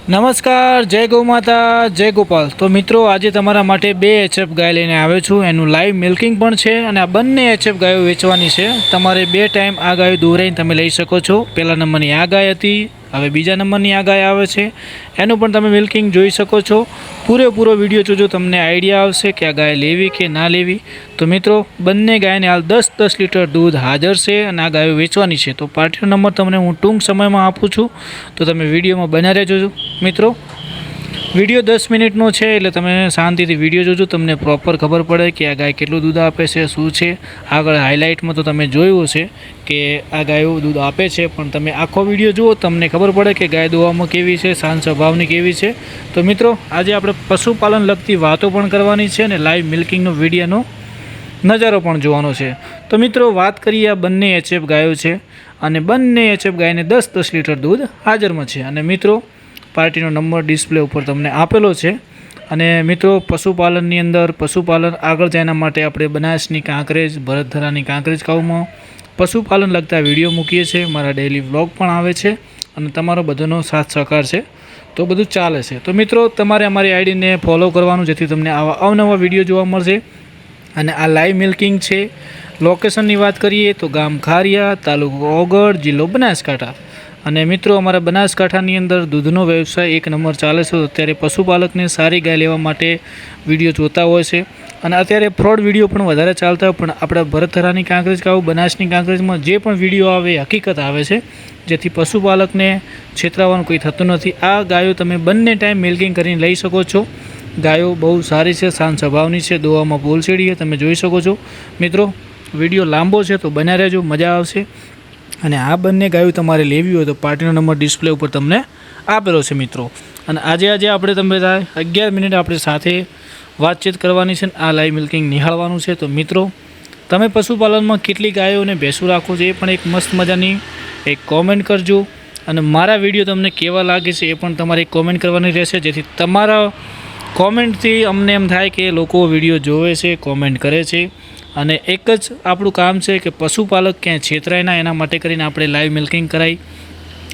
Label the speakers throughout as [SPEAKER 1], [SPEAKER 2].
[SPEAKER 1] નમસ્કાર, જય ગૌ માતા, જય ગોપાલ। તો મિત્રો આજે તમારા માટે બે એચએફ ગાય લઈને આવ્યો છું। એનું લાઈવ મિલ્કિંગ પણ છે અને આ બંને એચએફ ગાયો વેચવાની છે। તમારે બે ટાઈમ આ ગાયો દોરાઈને તમે લઈ શકો છો। પહેલા નંબરની આ ગાય હતી, હવે બીજા નંબરની આ ગાય આવે છે। એનું પણ તમે મિલ્કિંગ જોઈ શકો છો। પૂરેપૂરો વિડીયો જોજો, તમને આઈડિયા આવશે કે આ ગાય લેવી કે ના લેવી। તો મિત્રો બંને ગાયને હાલ 10-10 લીટર દૂધ હાજર છે અને આ ગાયો વેચવાની છે। તો પાર્ટીનો નંબર તમને હું ટૂંક સમયમાં આપું છું, તો તમે વિડીયોમાં બન્યા રહેજો મિત્રો। વિડીયો 10 મિનિટનો છે એટલે તમે શાંતિથી વિડીયો જોજો, તમને પ્રોપર ખબર પડે કે આ ગાય કેટલું દૂધ આપે છે, શું છે। આગળ હાઇલાઇટમાં તો તમે જોયું હશે કે આ ગાયો દૂધ આપે છે, પણ તમે આખો વિડીયો જુઓ તમને ખબર પડે કે ગાય દોવામાં કેવી છે, શાંત સ્વભાવની કેવી છે। તો મિત્રો આજે આપણે પશુપાલન લગતી વાતો પણ કરવાની છે અને લાઈવ મિલ્કિંગનો વિડીયોનો નજારો પણ જોવાનો છે। તો મિત્રો વાત કરીએ, આ બંને એચએફ ગાયો છે અને બંને એચએફ ગાયને 10-10 લીટર દૂધ હાજરમાં છે। અને મિત્રો પાર્ટીનો નંબર ડિસ્પ્લે ઉપર તમને આપેલો છે। અને મિત્રો પશુપાલનની અંદર પશુપાલન આગળ જાય એના માટે આપણે બનાસની કાંકરેજ, ભરતધરાની કાંકરેજ કાઉમાં પશુપાલન લગતા વિડીયો મૂકીએ છીએ। મારા ડેઇલી વ્લોગ પણ આવે છે અને તમારો બધાનો સાથ સહકાર છે, તો બધું ચાલે છે। તો મિત્રો તમારે અમારી આઈડીને ફોલો કરવાનું, જેથી તમને આવા અવનવા વિડીયો જોવા મળશે। અને આ લાઈવ મિલ્કિંગ છે। લોકેશનની વાત કરીએ તો ગામ ખારિયા, તાલુકો ઓગળ, જિલ્લો બનાસકાંઠા। અને મિત્રો અમારા બનાસકાંઠાની અંદર દૂધનો વ્યવસાય એક નંબર ચાલે છે। અત્યારે પશુપાલકને સારી ગાય લેવા માટે વિડીયો જોતા હોય છે અને અત્યારે ફ્રોડ વિડીયો પણ વધારે ચાલતા હોય, પણ આપણા ભરતધરાની કાંકરેજ કાઉ, બનાસની કાંકરેજમાં જે પણ વિડીયો આવે એ હકીકત આવે છે, જેથી પશુપાલકને છેતરાવાનું કંઈ થતું નથી। આ ગાયો તમે બંને ટાઈમ મિલ્કિંગ કરીને લઈ શકો છો। ગાયો બહુ સારી છે, શાંત સ્વભાવની છે, દોવામાં બોલશેડી છે, તમે જોઈ શકો છો। મિત્રો વિડીયો લાંબો છે તો બન્યા રહેજો, મજા આવશે। અને આ બંને ગાયો તમારે લેવી હોય તો પાર્ટીનો નંબર ડિસ્પ્લે ઉપર તમને આપેલો છે મિત્રો। અને આજે આપણે તમે 11 મિનિટ આપણે સાથે વાતચીત કરવાની છે, આ લાઈવ મિલ્કિંગ નિહાળવાનું છે। તો મિત્રો તમે પશુપાલનમાં કેટલી ગાયો અને ભેંસો રાખો છો એ પણ એક મસ્ત મજાની એક કોમેન્ટ કરજો। અને મારા વિડીયો તમને કેવા લાગે છે એ પણ તમારે એક કોમેન્ટ કરવાની રહેશે, જેથી તમારા કોમેન્ટથી અમને એમ થાય કે લોકો વિડીયો જોવે છે, કોમેન્ટ કરે છે। અને એક જ આપણું કામ છે કે પશુપાલક ક્યાંય છેતરાય ના, એના માટે કરીને આપણે લાઈવ મિલ્કિંગ કરાવી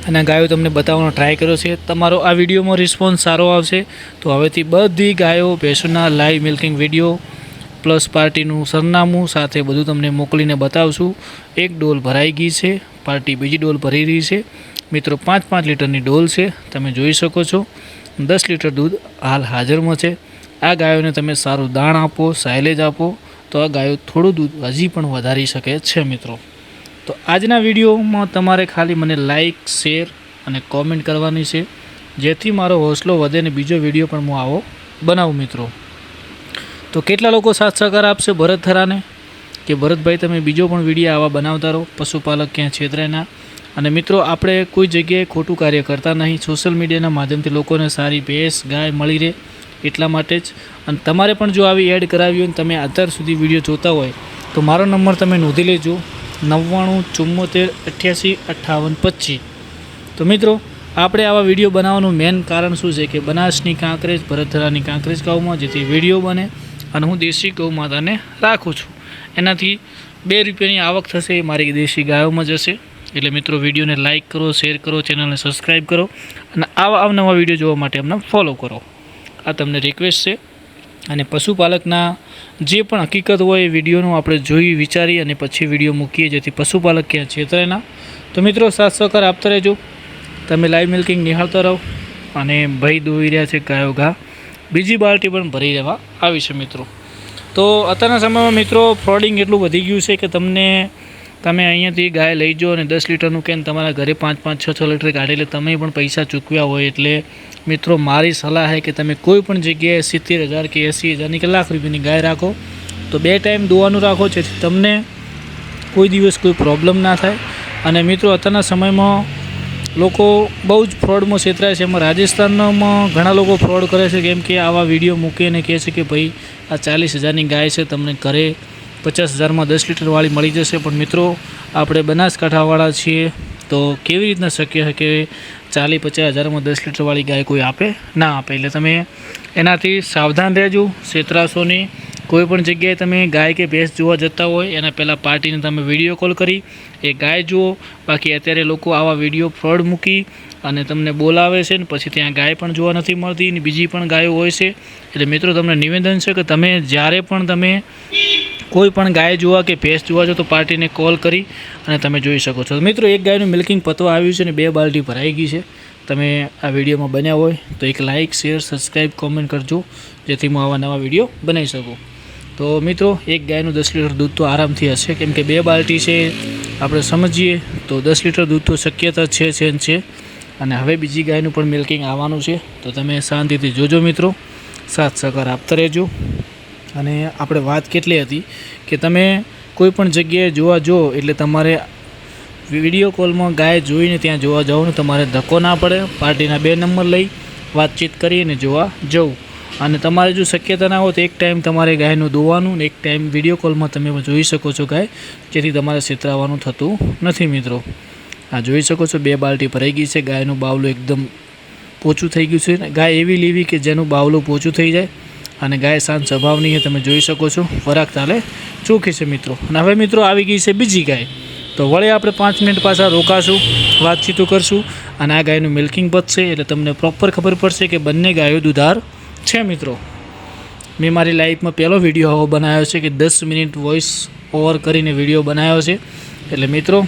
[SPEAKER 1] અને ગાયો તમને બતાવવાનો ટ્રાય કર્યો છે। તમારો આ વિડીયોમાં રિસ્પોન્સ સારો આવશે તો હવેથી બધી ગાયો ભેંસોના લાઈવ મિલ્કિંગ વિડીયો પ્લસ પાર્ટીનું સરનામું સાથે બધું તમને મોકલીને બતાવશું। એક ડોલ ભરાઈ ગઈ છે, પાર્ટી બીજી ડોલ ભરી રહી છે મિત્રો। 5-5 લીટરની ડોલ છે, તમે જોઈ શકો છો। 10 લીટર દૂધ હાલ હાજરમાં છે। આ ગાયોને તમે સારું દાણ આપો, સાયલેજ આપો તો આ ગાયો થોડું દૂધ હજી પણ વધારી શકે છે મિત્રો। તો આજના વિડીયોમાં તમારે ખાલી મને લાઇક, શેર અને કોમેન્ટ કરવાની છે, જેથી મારો હોસલો વધે અને બીજો વિડીયો પણ હું આવો બનાવું મિત્રો। તો કેટલા લોકો સાથ સહકાર આપશે ભરતધરાને કે ભરતભાઈ તમે બીજો પણ વિડીયો આવા બનાવતા રહો, પશુપાલક ક્યાં છેતરાય ના। અને મિત્રો આપણે કોઈ જગ્યાએ ખોટું કાર્ય કરતા નહીં, સોશિયલ મીડિયાના માધ્યમથી લોકોને સારી ભેંસ ગાય મળી રહે એટલા માટે જ। અને તમારે પણ જો આવી એડ કરાવી હોય અને તમે અત્યાર સુધી વિડીયો જોતા હોય તો મારો નંબર તમે નોંધી લેજો, 99 74 88 58 25। તો મિત્રો આપણે આવા વિડીયો બનાવવાનું મેન કારણ શું છે કે બનાસની કાંકરેજ, ભરતધરાની કાંકરેજ ગામમાં જેથી વિડીયો બને અને હું દેશી ગૌ માતાને રાખું છું, એનાથી 2 રૂપિયાની આવક થશે, એ મારી દેશી ગાયોમાં જશે। એટલે મિત્રો વિડીયોને લાઇક કરો, શેર કરો, ચેનલને સબસ્ક્રાઈબ કરો અને આવા અવનવા વિડીયો જોવા માટે અમને ફોલો કરો, આ તમને રિક્વેસ્ટ છે। અને પશુપાલકના જે પણ હકીકત હોય એ વિડીયોનું આપણે જોઈ વિચારી અને પછી વિડીયો મૂકીએ, જેથી પશુપાલક ક્યાં છેતરાય ના। તો મિત્રો સાથ સહકાર આપતા રહેજો, તમે લાઈવ મિલ્કિંગ નિહાળતા રહો। અને ભાઈ દોઈ રહ્યા છે ગાયો ઘા, બીજી બાલટી પણ ભરી રહેવા આવી છે મિત્રો। તો અત્યારના સમયમાં મિત્રો ફ્રોડિંગ એટલું વધી ગયું છે કે તમે અહીંયાથી ગાય લઈ જાઓ અને 10 લીટરનું કેન તમારા ઘરે 5-5, 6-6 લીટર કાઢી લે, તમે પણ પૈસા ચૂકવ્યા હોય। એટલે મિત્રો મારી સલાહ છે કે તમે કોઈ પણ જગ્યાએ 70,000 કે 80,000 કે લાખ રૂપિયાની ગાય રાખો તો 2 ટાઈમ દોવાનું રાખો, જેથી તમને કોઈ દિવસ કોઈ પ્રોબ્લેમ ના થાય। અને મિત્રો અત્યારના સમયમાં લોકો બહુ જ ફ્રોડમાં છેતરાય છે। એમાં રાજસ્થાનમાં ઘણા લોકો ફ્રોડ કરે છે, કેમ કે આવા વિડીયો મૂકે અને કહે છે કે ભાઈ આ 40,000ની ગાય છે, તમને ઘરે 50,000માં 10 લીટરવાળી મળી જશે। પણ મિત્રો આપણે બનાસકાંઠાવાળા છીએ તો કેવી રીતના શક્ય છે કે 40-50 હજારમાં 10 લીટરવાળી ગાય કોઈ આપે ના આપે। એટલે તમે એનાથી સાવધાન રહેજો, છેતરાશો નહીં। કોઈ પણ જગ્યાએ તમે ગાય કે ભેંસ જોવા જતા હોય એના પહેલાં પાર્ટીને તમે વિડીયો કોલ કરી એ ગાય જુઓ। બાકી અત્યારે લોકો આવા વિડીયો ફ્રોડ મૂકી અને તમને બોલાવે છે ને પછી ત્યાં ગાય પણ જોવા નથી મળતી ને બીજી પણ ગાયો હોય છે. એટલે મિત્રો તમને નિવેદન છે કે તમે જ્યારે પણ તમે કોઈ પણ ગાય જોવા કે ભેંસ જોવા છો તો પાર્ટીને કોલ કરી અને તમે જોઈ શકો છો. મિત્રો એક ગાયનું મિલ્કિંગ પતવા આવ્યું છે અને 2 બાલટી ભરાઈ ગઈ છે. તમે આ વિડીયોમાં બન્યા હોય તો એક લાઇક, શેર, સબસ્ક્રાઈબ, કોમેન્ટ કરજો જેથી હું આવા નવા વિડીયો બનાવી શકું. તો મિત્રો એક ગાયનું 10 લીટર દૂધ તો આરામથી હશે, કેમ કે 2 બાલટી છે. આપણે સમજીએ તો 10 લીટર દૂધ તો શક્યતા છે. અને હવે બીજી ગાયનું પણ મિલ્કિંગ આવવાનું છે. તો તમે શાંતિથી જોજો મિત્રો, સાથ સહકાર આપતા રહેજો. અને આપણે વાત કેટલી હતી કે તમે કોઈ પણ જગ્યાએ જોવા જો એટલે તમારે વિડીયો કોલમાં ગાય જોઈને ત્યાં જોવા જાઓ ને તમારે ધક્કો ના પડે. પાર્ટીના 2 નંબર લઈ વાતચીત કરીને જોવા જવું. અને તમારે જો શક્યતા ના હોય તો એક ટાઈમ તમારે ગાયનું દોવાનું ને એક ટાઈમ વિડીયો કોલમાં તમે જોઈ શકો છો ગાય, જેથી તમારે છેતરાવાનું થતું નથી મિત્રો. આ જોઈ શકો છો 2 બાલટી ભરાઈ ગઈ છે. ગાયનું બાવલું એકદમ પોચું થઈ ગયું છે. ગાય એવી લેવી કે જેનું બાવલું પોચું થઈ જાય અને ગાય શાંત સ્વભાવની તમે જોઈ શકો છો. વરાક તાલે ચોખ્ખી છે મિત્રો. અને હવે મિત્રો આવી ગઈ છે બીજી ગાય. તો વળે આપણે 5 મિનિટ પાછા રોકાશું, વાતચીતો કરશું અને આ ગાયનું મિલ્કિંગ પતશે એટલે તમને પ્રોપર ખબર પડશે કે બંને ગાયો દુધાર છે મિત્રો. મેં મારી લાઈફમાં પહેલો વિડીયો આવો બનાવ્યો છે કે 10 મિનિટ વોઇસ ઓવર કરીને વિડીયો બનાવ્યો છે. એટલે મિત્રો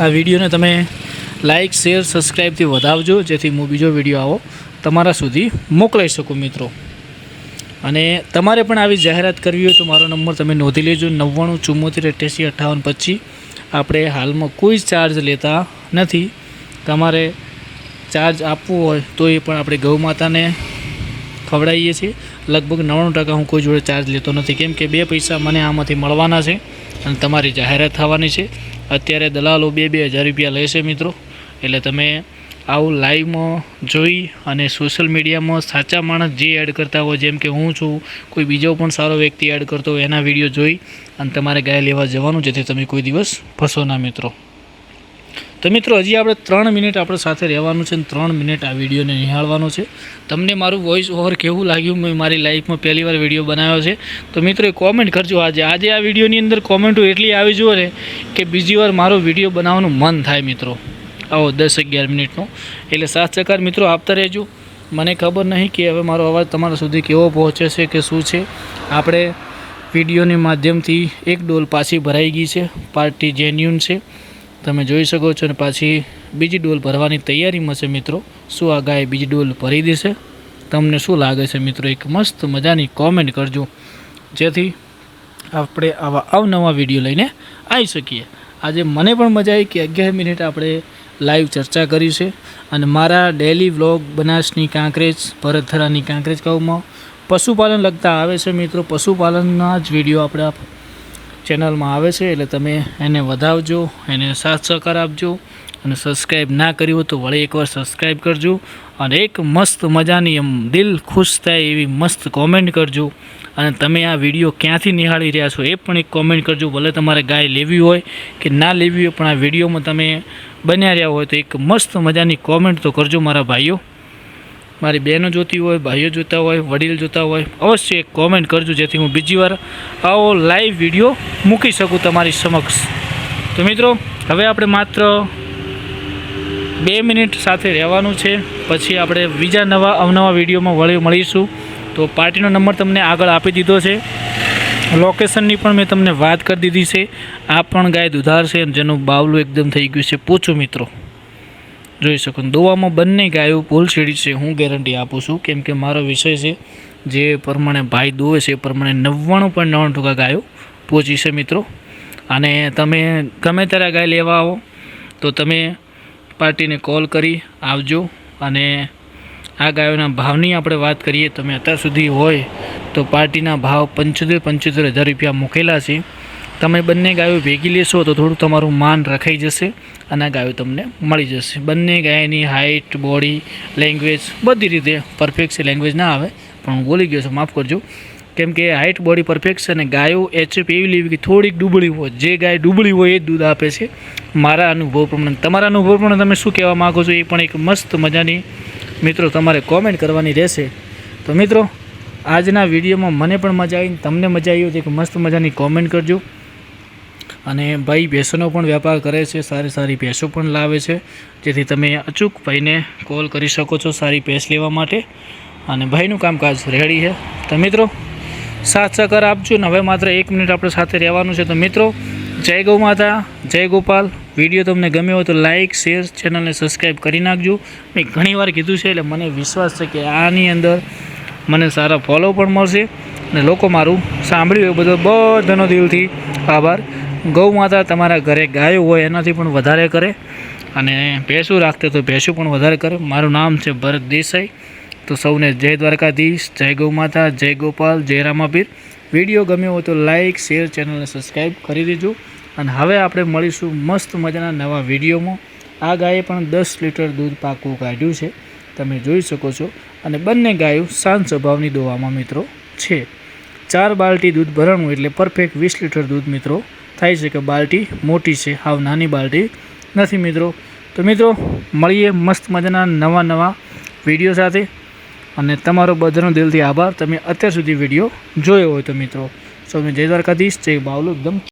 [SPEAKER 1] આ વિડીયોને તમે લાઇક, શેર, સબસ્ક્રાઈબથી વધાવજો જેથી હું બીજો વિડીયો આવો તમારા સુધી મોકલાઈ શકું મિત્રો. અને તમારે પણ આવી જાહેરાત કરવી હોય તો મારો નંબર તમે નોંધી લેજો, 9974885825. આપણે હાલમાં કોઈ ચાર્જ લેતા નથી. તમારે ચાર્જ આપવો હોય તો એ પણ આપણે ગૌ માતાને ખવડાવીએ છીએ. લગભગ 99% હું કોઈ જોડે ચાર્જ લેતો નથી, કેમ કે 2 પૈસા મને આમાંથી મળવાના છે અને તમારી જાહેરાત થવાની છે. અત્યારે દલાલો 2-2 હજાર રૂપિયા લે છે મિત્રો. એટલે તમે આવું લાઈવમાં જોઈ અને સોશિયલ મીડિયામાં સાચા માણસ જે એડ કરતા હોય, જેમ કે હું છું, કોઈ બીજો પણ સારો વ્યક્તિ એડ કરતો હોય, એના વિડીયો જોઈ અને તમારે ગાય લેવા જવાનું, જેથી તમે કોઈ દિવસ ફસો ના મિત્રો. તો મિત્રો હજી આપણે 3 મિનિટ આપણે સાથે રહેવાનું છે અને 3 મિનિટ આ વિડીયોને નિહાળવાનો છે. તમને મારું વોઇસ ઓવર કેવું લાગ્યું? મેં મારી લાઈફમાં પહેલી વાર વિડીયો બનાવ્યો છે. તો મિત્રો એ કોમેન્ટ કરજો. આજે આ વિડીયોની અંદર કોમેન્ટો એટલી આવી જુઓ ને કે બીજી વાર મારો વિડીયો બનાવવાનું મન થાય મિત્રો. આવો 10-11 મિનિટનો. એટલે સાથ સહકાર મિત્રો આપતા રહેજો. મને ખબર નહીં કે હવે મારો અવાજ તમારા સુધી કેવો પહોંચે છે કે શું છે. આપણે વિડીયોની માધ્યમથી એક ડોલ પાછી ભરાઈ ગઈ છે. પાર્ટી જેન્યુન છે, તમે જોઈ શકો છો. અને પાછી બીજી ડોલ ભરવાની તૈયારીમાં છે મિત્રો. શું આ ગાય બીજી ડોલ ભરી દેશે? તમને શું લાગે છે મિત્રો? એક મસ્ત મજાની કોમેન્ટ કરજો જેથી આપણે આવા અવનવા વિડીયો લઈને આવી શકીએ. આજે મને પણ મજા આવી કે 11 મિનિટ આપણે લાઈવ ચર્ચા કરી છે. અને મારા ડેલી વ્લોગ બનાસની કાંકરેજ, ભરતધરાની કાંકરેજ ગામમાં પશુપાલન લગતા આવે છે મિત્રો. પશુપાલનના જ વિડીયો આપણા ચેનલમાં આવે છે. એટલે તમે એને વધાવજો, એને સાથ સહકાર આપજો. અને સબસ્ક્રાઈબ ના કરી હોય તો વળી એકવાર સબસ્ક્રાઈબ કરજો. અને એક મસ્ત મજાની એમ દિલ ખુશ થાય એવી મસ્ત કોમેન્ટ કરજો. અને તમે આ વિડીયો ક્યાંથી નિહાળી રહ્યા છો એ પણ એક કોમેન્ટ કરજો. ભલે તમારે ગાય લેવી હોય કે ના લેવી હોય, પણ આ વિડીયોમાં તમે બન્યા રહ્યા હોય તો એક મસ્ત મજાની કોમેન્ટ તો કરજો મારા ભાઈઓ. મારી બહેનો જોતી હોય, ભાઈઓ જોતા હોય, વડીલ જોતા હોય, અવશ્ય એક કોમેન્ટ કરજો જેથી હું બીજી વાર આવો લાઈવ વિડીયો મૂકી શકું તમારી સમક્ષ. તો મિત્રો હવે આપણે માત્ર 2 મિનિટ સાથે રહેવાનું છે. પછી આપણે બીજા અવનવા વિડીયોમાં વળી મળીશું. તો પાર્ટીનો નંબર તમને આગળ આપી દીધો છે. લોકેશનની પણ મેં તમને વાત કરી દીધી છે. આ પણ ગાય દુધાર છે જેનું બાવલું એકદમ થઈ ગયું છે પોચું મિત્રો. જોઈ શકો દોવામાં બંને ગાયો પોલછેડી છે. હું ગેરંટી આપું છું, કેમ કે મારો વિષય છે. જે પ્રમાણે ભાઈ દોવે છે એ પ્રમાણે 99.99% ગાયો પહોંચી છે મિત્રો. અને તમે ગમે ત્યારે ગાય લેવા આવો તો તમે પાર્ટીને કોલ કરી આવજો. અને આ ગાયોના ભાવની આપણે વાત કરીએ, તમે અત્યાર સુધી હોય તો પાર્ટીના ભાવ 75-75 હજાર રૂપિયા મૂકેલા છે. તમે બંને ગાયો ભેગી લેશો તો થોડું તમારું માન રખાઈ જશે અને આ ગાયો તમને મળી જશે. બંને ગાયની હાઇટ, બોડી, લેંગ્વેજ બધી રીતે પરફેક્ટ છે. લેંગ્વેજ ના આવે પણ હું બોલી ગયો છું, માફ કરજો. કેમ કે હાઇટ, બોડી પરફેક્ટ છે. અને ગાયો એચએફ એવી લેવી કે થોડીક ડૂબળી હોય. જે ગાય ડૂબળી હોય એ જ દૂધ આપે છે મારા અનુભવ પ્રમાણે. તમારા અનુભવ પ્રમાણે તમે શું કહેવા માગો છો એ પણ એક મસ્ત મજાની મિત્રો તમારે કોમેન્ટ કરવાની રહેશે. તો મિત્રો આજના વિડીયોમાં મને પણ મજા આવી, તમને મજા આવી હોય તો એક મસ્ત મજાની કોમેન્ટ કરજો. અને ભાઈ ભેંસોનો પણ વેપાર કરે છે, સારી સારી ભેંસો પણ લાવે છે, જેથી તમે અચૂક ભાઈને કોલ કરી શકો છો સારી ભેંસ લેવા માટે. અને ભાઈનું કામકાજ રેડી છે. તો મિત્રો સાથ સહકાર આપજો ને હવે માત્ર 1 મિનિટ આપણે સાથે રહેવાનું છે. તો મિત્રો જય ગૌ માતા, જય ગોપાલ. વિડીયો તમને ગમ્યો હોય તો લાઇક શેર ચેનલને સબસ્ક્રાઈબ કરી નાખજો. મેં ઘણીવાર કીધું છે એટલે મને વિશ્વાસ છે કે આની અંદર મને સારા ફોલો પણ મળશે અને લોકો મારું સાંભળ્યું એ બધાનો દિલથી આભાર. ગૌ માતા તમારા ઘરે ગાયો હોય એનાથી પણ વધારે કરે અને ભેંસું રાખતે તો ભેંસું પણ વધારે કરે. મારું નામ છે ભરત દેસાઈ. તો સૌને જય દ્વારકાધીશ, જય ગૌ માતા, જય ગોપાલ, જય રામાપીર. વિડીયો ગમ્યો હોય તો લાઇક શેર ચેનલને સબસ્ક્રાઈબ કરી દેજો. અને હવે આપણે મળીશું મસ્ત મજાના નવા વિડીયોમાં. આ ગાયે પણ 10 લીટર દૂધ પાકું કાઢ્યું છે, તમે જોઈ શકો છો. અને બંને ગાયો શાંત સ્વભાવની દોવામાં મિત્રો છે. 4 બાલટી દૂધ ભરણું એટલે પરફેક્ટ 20 લીટર દૂધ મિત્રો થાય છે. કે બાલટી મોટી છે, હાવ નાની બાલટી નથી મિત્રો. તો મિત્રો મળીએ મસ્ત મજાના નવા વિડીયો સાથે. અને તમારો બધાનો દિલથી આભાર, તમે અત્યાર સુધી વિડીયો જોયો હોય તો મિત્રો. સૌને જય દ્વારકાધીશ, જય બાવલું એકદમ.